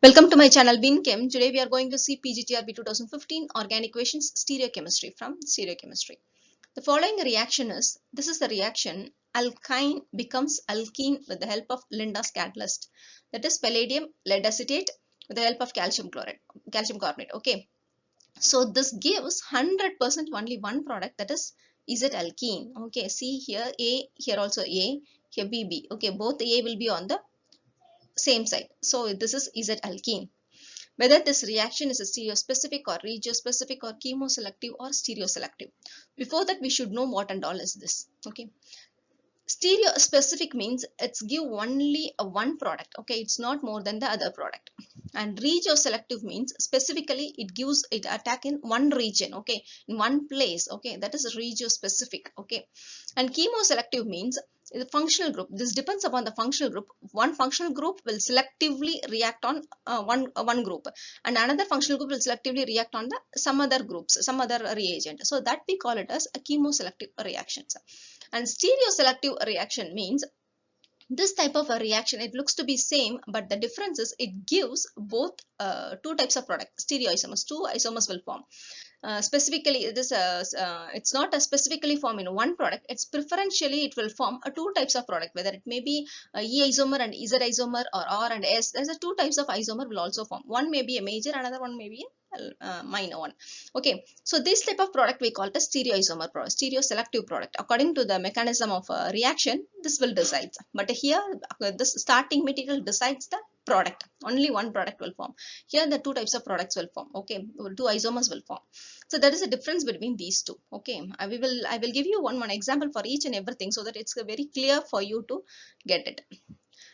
Welcome to my channel BinChem. Today we are going to see PGTRB 2015 Organic Equations Stereochemistry from Stereochemistry. The following reaction this is the reaction alkyne becomes alkene with the help of Linda's catalyst, that is palladium lead acetate with the help of calcium carbonate. Okay, so this gives 100% only one product, that is Z alkene. Okay, see here A, here also A, here B. Okay, both A will be on the same side. So this is Z alkene. Whether this reaction is a stereospecific or regiospecific or chemoselective or stereoselective. Before that, we should know what and all is this. Okay. Stereospecific means it's give only a one product. Okay, it's not more than the other product. And regioselective means specifically it attack in one region. Okay, in one place. Okay, that is regiospecific. Okay, and chemoselective means the functional group. This depends upon the functional group. One functional group will selectively react on one group, and another functional group will selectively react on some other groups, some other reagent. So that we call it as a chemoselective reactions. And stereoselective reaction means this type of a reaction, it looks to be same, but the difference is it gives both two types of product, stereoisomers. Two isomers will form. Specifically, this it's not a specifically form in one product. It's preferentially it will form a two types of product, whether it may be E isomer and Z isomer or R and S. There's a two types of isomer will also form. One may be a major, another one may be a minor one. Okay, so this type of product we call it a stereoisomer product, stereoselective product. According to the mechanism of reaction, this will decide. But here, this starting material decides the product. Only one product will form. Here the two types of products will form. Okay, two isomers will form. So there is a difference between these two. Okay, I will give you one example for each and everything, so that it's very clear for you to get it.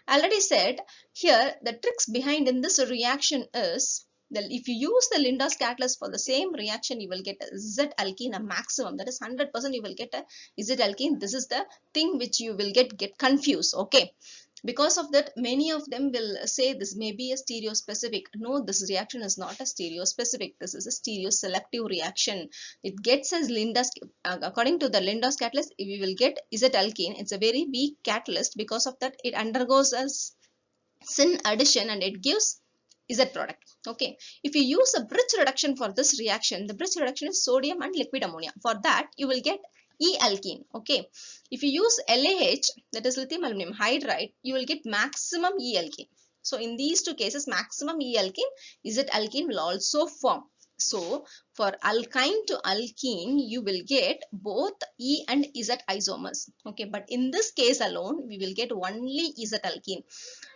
I already said here the tricks behind in this reaction is that if you use the Linda's catalyst for the same reaction, you will get a Z alkene, a maximum, that is 100% you will get a Z alkene. This is the thing which you will get confused. Okay, because of that, many of them will say this may be a stereospecific. No, this reaction is not a stereospecific. This is a stereoselective reaction. It gets as Linda's, according to the Linda's catalyst, we will get Z alkene. It's a very weak catalyst. Because of that, it undergoes as syn addition and it gives Z product. Okay, if you use a bridge reduction for this reaction, the bridge reduction is sodium and liquid ammonia. For that, you will get E alkene. Okay, if you use LAH, that is lithium aluminum hydride, you will get maximum E alkene. So in these two cases, maximum E alkene, Z alkene will also form. So for alkyne to alkene, you will get both E and Z isomers. Okay, but in this case alone, we will get only Z alkene.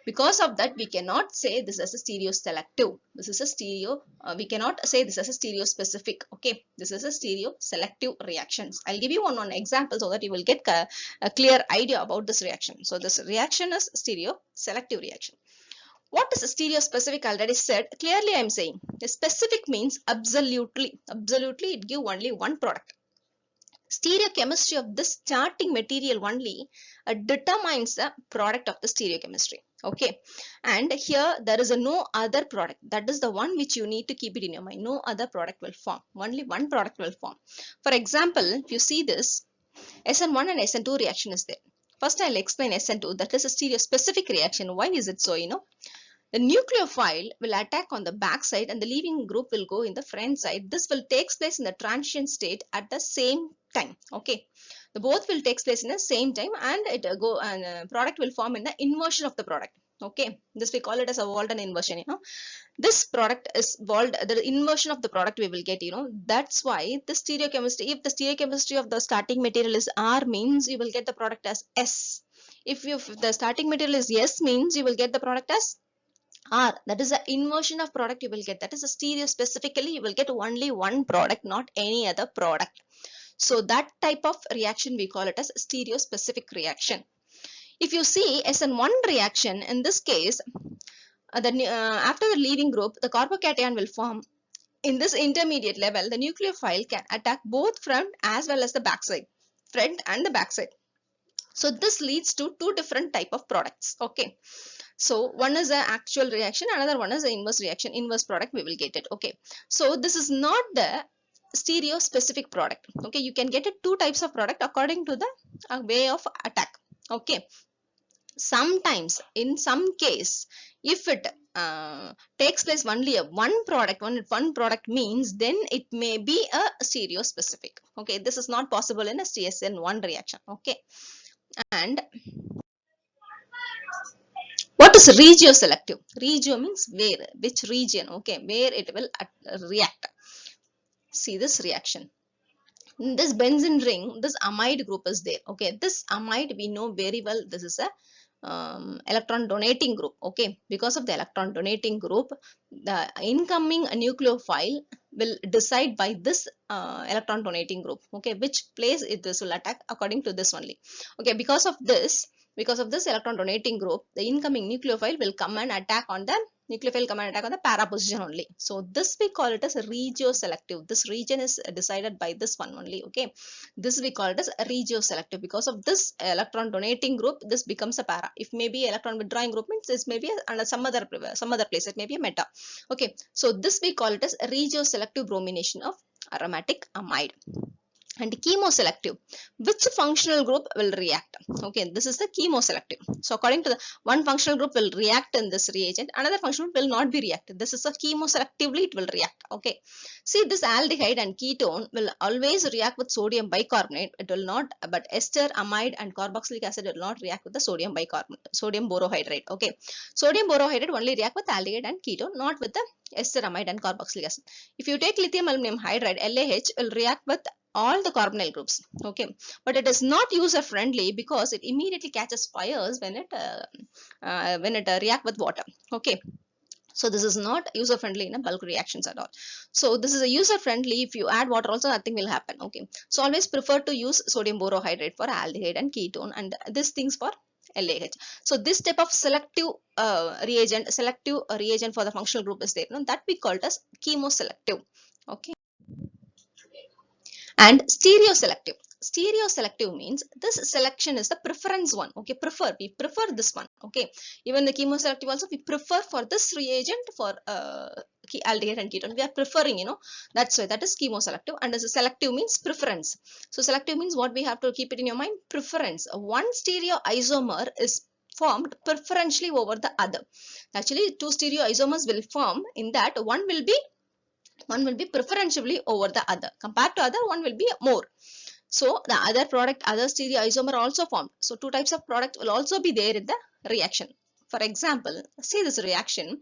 Because of that, we cannot say this as a stereoselective. This is a stereo. We cannot say this as a stereospecific. Okay, this is a stereoselective reactions. I'll give you one example so that you will get a clear idea about this reaction. So this reaction is stereoselective reaction. What is a stereospecific? I already said. Clearly, I am saying a specific means absolutely it give only one product. Stereochemistry of this starting material only determines the product of the stereochemistry. Okay, and here there is a no other product. That is the one which you need to keep it in your mind. No other product will form. Only one product will form. For example, if you see this, SN1 and SN2 reaction is there. First, I'll explain SN2. That is a stereospecific reaction. Why is it so? The nucleophile will attack on the back side and the leaving group will go in the front side. This will take place in the transient state at the same time. Okay, the both will take place in the same time and product will form in the inversion of the product. Okay, this we call it as a Walton inversion. This product is the inversion of the product we will get. That's why the stereochemistry, if the stereochemistry of the starting material is R, means you will get the product as S. If the starting material is S, means you will get the product as R. That is the inversion of product you will get. That is a stereo. Specifically, you will get only one product, not any other product. So that type of reaction we call it as stereospecific reaction. If you see SN1 reaction, in this case, after the leaving group, the carbocation will form. In this intermediate level, the nucleophile can attack both front as well as the backside, front and the backside. So this leads to two different type of products. Okay. So one is an actual reaction, another one is an inverse reaction, inverse product we will get it. Okay, so this is not the stereo specific product. Okay, you can get it two types of product according to the way of attack. Okay, Sometimes in some case, if it takes place only a one product means, then it may be a stereo specific. Okay, this is not possible in a CSN1 reaction. Okay, and what is regio selective? Regio means where, which region, okay, where it will react. See this reaction. In this benzene ring, this amide group is there. Okay, this amide we know very well, this is a electron donating group. Okay, because of the electron donating group, the incoming nucleophile will decide by this electron donating group. Okay, which place this will attack according to this only. Okay, because of this electron donating group, the incoming nucleophile will come and attack on the para position only. So this we call it as a regio selective. This region is decided by this one only. Okay, this we call it as a regio selective. Because of this electron donating group, this becomes a para. If maybe electron withdrawing group means this may be under some other place, it may be a meta. Okay, so this we call it as a regio selective bromination of aromatic amide. And chemoselective, which functional group will react? Okay, this is the chemoselective. So according to the one functional group will react in this reagent, another functional group will not be reacted. This is a chemoselectively it will react. Okay, see this aldehyde and ketone will always react with sodium bicarbonate. It will not, but ester, amide and carboxylic acid will not react with the sodium bicarbonate, sodium borohydride. Okay, sodium borohydride only react with aldehyde and ketone, not with the ester, amide and carboxylic acid. If you take lithium aluminum hydride, LaH will react with all the carbonyl groups. Okay, but it is not user friendly because it immediately catches fires when it react with water. Okay, so this is not user friendly in a bulk reactions at all. So this is a user friendly. If you add water also, nothing will happen. Okay, so always prefer to use sodium borohydride for aldehyde and ketone, and this things for LaH. So this type of selective reagent for the functional group is there. Now that we called as chemoselective. Okay, and stereoselective. Stereoselective means this selection is the preference one. Okay, we prefer this one. Okay, even the chemoselective also we prefer for this reagent for aldehyde and ketone. We are preferring, that's why that is chemoselective. And as a selective means preference. So selective means what we have to keep it in your mind, preference. One stereoisomer is formed preferentially over the other. Actually, two stereoisomers will form in that one will be preferentially over the other. Compared to other, one will be more. So the other stereoisomer also formed. So two types of product will also be there in the reaction. For example, see this reaction.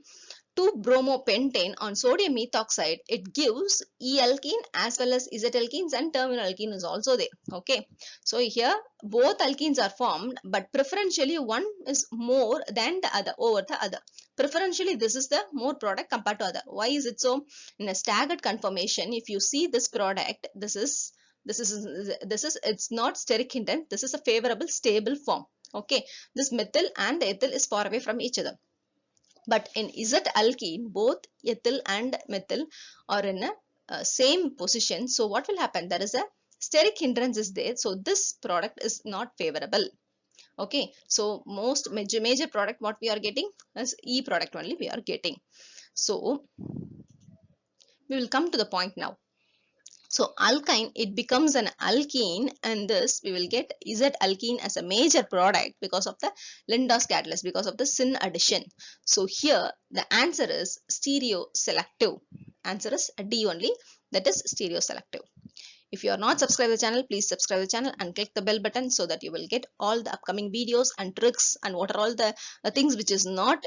2-bromopentane on sodium methoxide, it gives E-alkene as well as Z-alkenes, and terminal alkene is also there. Okay, so here both alkenes are formed, but preferentially one is more than the other over the other. Preferentially this is the more product compared to other. Why is it so? In a staggered conformation, if you see this product, this is it's not steric hindrance. This is a favorable stable form. Okay, this methyl and the ethyl is far away from each other. But in Z-alkene, both ethyl and methyl are in a same position. So what will happen? There is a steric hindrance is there. So this product is not favorable. Okay, so most major product what we are getting is E product only we are getting. So we will come to the point now. So alkyne, it becomes an alkene, and this we will get Z-alkene as a major product because of the Lindos catalyst, because of the syn addition. So here the answer is stereoselective. Answer is D only, that is stereoselective. If you are not subscribed to the channel, please subscribe to the channel and click the bell button so that you will get all the upcoming videos and tricks and what are all the things which is not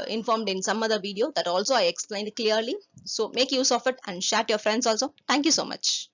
informed in some other video, that also I explained clearly. So make use of it and share to your friends also. Thank you so much.